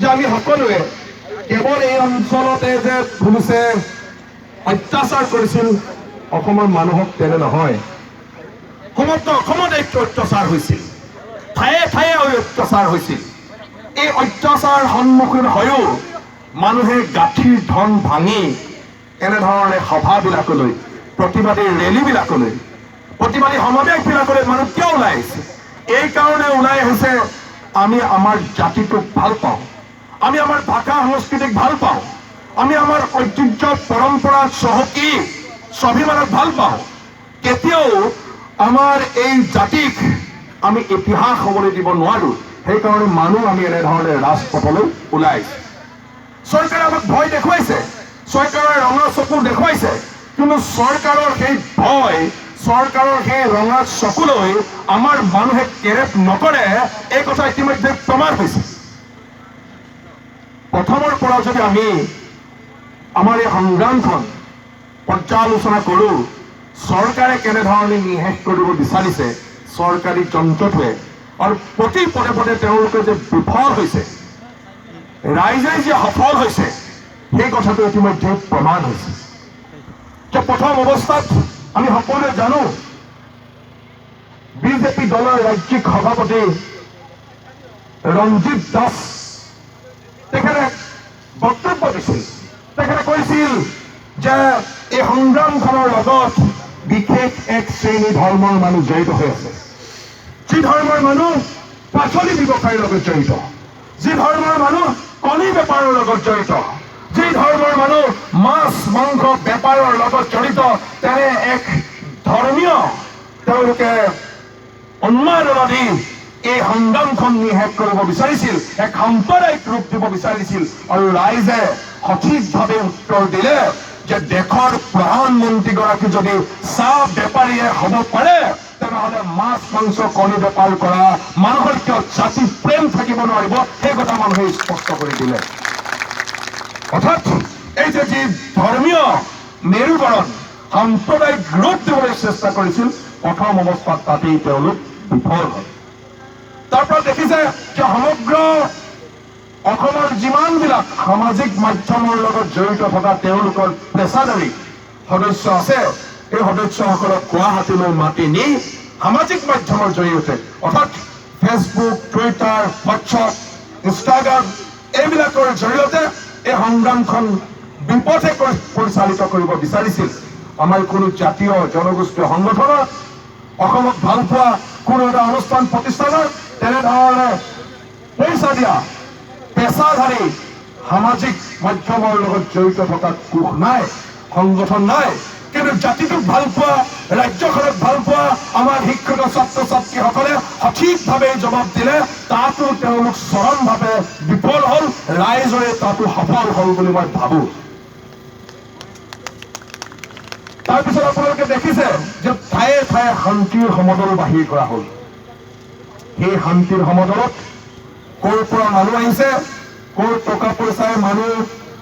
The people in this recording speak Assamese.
যে আমি সকলোৱে কেৱল এই অঞ্চলতে যে পুলিচে অত্যাচাৰ কৰিছিল অসমৰ মানুহক তেনে নহয়, সমগ্ৰ অসমতে অত্যাচাৰ হৈছিল, ঠায়ে ঠায়ে অত্যাচাৰ হৈছিল। এই অত্যাচাৰ সন্মুখীন হৈও মানুহে গাঁঠিৰ ধন ভাঙি এনেধৰণে সভাবিলাকলৈ, প্ৰতিবাদী ৰেলীবিলাকলৈ, প্ৰতিবাদী সমাৱেশবিলাকলৈ মানুহ কিয় ওলাই আহিছে? এই কাৰণে ওলাই আহিছে, আমি আমাৰ জাতিটোক ভাল পাওঁ, আমি আমাৰ ভাষা সংস্কৃতিক ভাল পাওঁ, আমি আমাৰ ঐতিহ্য পৰম্পৰা চহকী স্বাভিমানক ভাল পাওঁ। কেতিয়াও আমাৰ এই জাতিক আমি ইতিহাস হ'বলৈ দিব নোৱাৰো। সেইকাৰণে মানুহ আমি এনেধৰণে ৰাজপথলৈ ওলাই আহিছে। চৰকাৰে আমাক ভয় দেখুৱাইছে, চৰকাৰৰ ৰঙা চকু দেখুৱাইছে, কিন্তু চৰকাৰৰ সেই ভয়, চৰকাৰৰ সেই ৰঙা চকুলৈ আমাৰ মানুহে কেৰেপ নকৰে, এই কথা ইতিমধ্যে প্ৰমাণ হৈছে। প্ৰথমৰ পৰা যদি আমি আমাৰ এই সংগ্ৰামখন পৰ্যালোচনা কৰো, চৰকাৰে কেনেধৰণে নিশেষ কৰিব বিচাৰিছে চৰকাৰী যন্ত্ৰটোৱে, আৰু প্ৰতি পদে পদে তেওঁলোকে যে বিফল হৈছে, ৰাইজে যে সফল হৈছে, সেই কথাটো ইতিমধ্যে প্ৰমাণ হৈছে। যে প্ৰথম অৱস্থাত আমি সকলোৱে জানো, বিজেপি দলৰ ৰাজ্যিক সভাপতি ৰঞ্জিত দাস তেখেতে বক্তব্য দিছিল। তেখেতে কৈছিল যে এই সংগ্ৰামখনৰ লগত বিশেষ এক শ্ৰেণী ধৰ্মৰ মানুহ জড়িত হৈ আছে, যি ধৰ্মৰ মানুহ পাচলি ব্যৱসায়ৰ লগত জড়িত, যি ধৰ্মৰ মানুহ কণী বেপাৰৰ লগত জড়িত, যি ধৰ্মৰ মানুহ মাছ মাংস বেপাৰৰ লগত জড়িত, তেনে এক ধৰ্মীয় তেওঁলোকে উন্মাদনা দি এই সংগ্ৰামখন নিশেষ কৰিব বিচাৰিছিল, এক সাম্প্ৰদায়িক ৰূপ দিব বিচাৰিছিল। আৰু ৰাইজে সঠিকভাৱে উত্তৰ দিলে যে দেশৰ প্ৰধানমন্ত্ৰীগৰাকী যদি চাহ বেপাৰীয়ে হ'ব পাৰে, তেনেহ'লে মাছ মাংস কণী বেপাৰ কৰা মানুহৰ কিয় জাতি প্ৰেম থাকিব নোৱাৰিব, সেই কথা মানুহে স্পষ্ট কৰি দিলে। অৰ্থাৎ এই যে যি ধৰ্মীয় মেৰুকৰণ, সাম্প্ৰদায়িক ৰূপ দিবলৈ চেষ্টা কৰিছিল, প্ৰথম অৱস্থাত তাতেই তেওঁলোক বিফল হয়। তাৰ পৰা দেখিছে যে সমগ্ৰ অসমৰ যিমানবিলাক সামাজিক মাধ্যমৰ লগত জড়িত থকা তেওঁলোকৰ পেছাদাৰী সদস্য আছে, এই সদস্যসকলক গুৱাহাটীলৈ মাতি নি সামাজিক মাধ্যমৰ জৰিয়তে, অৰ্থাৎ ফেচবুক, টুইটাৰ, হোৱাটছআপ, ইনষ্টাগ্ৰাম, এইবিলাকৰ জৰিয়তে এই সংগ্ৰামখন বিপথে পৰিচালিত কৰিব বিচাৰিছিল। আমাৰ কোনো জাতীয় জনগোষ্ঠীয় সংগঠনত, অসমক ভাল পোৱা কোনো এটা অনুষ্ঠান প্ৰতিষ্ঠানত তেনেধৰণে পইচা দিয়া পেছাধাৰী সামাজিক মাধ্যমৰ লগত জড়িত থকা কোষ নাই, সংগঠন নাই। কিন্তু জাতিটোক ভাল পোৱা, ৰাজ্যখনক ভাল পোৱা আমাৰ শিক্ষিত ছাত্ৰ ছাত্ৰীসকলে সঠিকভাৱে জবাব দিলে, তাতো তেওঁলোক চৰমভাৱে বিফল হ'ল, ৰাইজৰে তাতো সফল হ'ল বুলি মই ভাবো। তাৰপিছত আপোনালোকে দেখিছে যে ঠায়ে ঠায়ে শান্তিৰ সমদল বাহিৰ কৰা হ'ল। সেই শান্তিৰ সমদলত ক'ৰ পৰা মানুহ আহিছে, ক'ৰ টকা পইচাৰে মানুহ